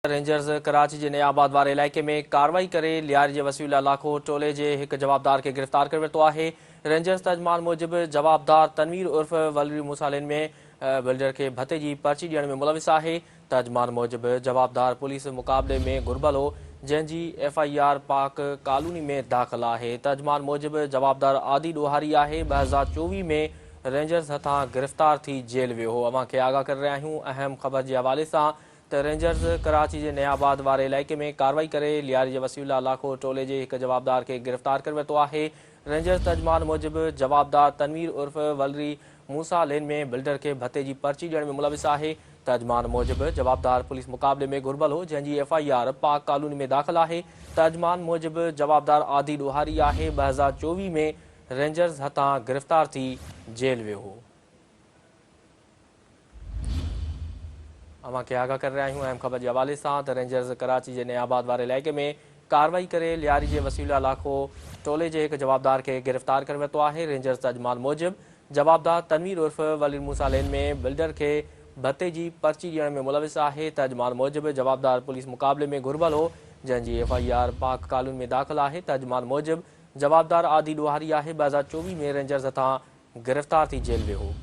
Rangers Karachi जे नयाबाद वारे इलाइक़े में कार्रवाई करे लियारी जे वसीला लाखो टोले जे हिकु जवाबदार खे गिरफ़्तार करे वरितो आहे। रेंजर्स तर्जमान मूजिबि जवाबदार तनवीर उर्फ़ वलरी मूसालिन में बिल्डर खे भते जी पर्ची ॾियण में मुलविस आहे। तर्जमान मूजिबि जवाबदार पुलिस मुक़ाबले में घुरिबल हो, जंहिंजी FIR पाक कॉलोनी में दाख़िल आहे। तर्जमान मूजिबि जवाबदार आदि ॾोहारी आहे। 2024 में रेंजर्स हथां गिरफ़्तार थी जेल वियो हो। अवां खे आगाह करे रहिया आहियूं अहम ख़बर जे हवाले सां त रेंजर्स कराची जे नयाबाद वारे इलाइक़े में कार्रवाई करे लियारी जे वसीला लाखो टोले जे हिकु जवाबदार खे गिरफ़्तार करे वरितो आहे। रेंजर्स तर्जमान मूजिबि जवाबदार तनवीर उर्फ़ वलरी मूसा लेन में बिल्डर खे भते जी पर्ची ॾियण में मुलविस आहे। तर्जमान मूजिबि जवाबदार पुलिस मुक़ाबले में घुरिबल हो, जंहिंजी FIR पाक कॉलोनी में दाख़िल आहे। तर्जमान मूजिबि जवाबदार आदि ॾोहारी आहे। 2024 में रेंजर्स हथां गिरफ़्तार थी जेल वियो हो। अवां खे आगाह करे रहिया आहियूं अहम ख़बर जे हवाले सां त रेंजर्स कराची जे नयाबाद वारे इलाइक़े में कार्रवाई करे लियारी जे वसीला लाखो टोले जे हिकु जवाबदार खे गिरफ़्तार करे वरितो आहे। रेंजर्स तर्जमान मूजिबि जवाबदार तनवीर उर्फ़ वली मूसा लेन में बिल्डर खे भते जी पर्ची ॾियण में मुलविस आहे। तर्जमान मूजिबि जवाबदार पुलिस मुक़ाबले में घुरिबल हो, जंहिंजी FIR पाक कॉलोनी में दाख़िल आहे। तर्जमान मूजिबि जवाबदार आदि ॾोहारी आहे। 2024 में रेंजर्स हथां गिरफ़्तार थी जेल वियो हो।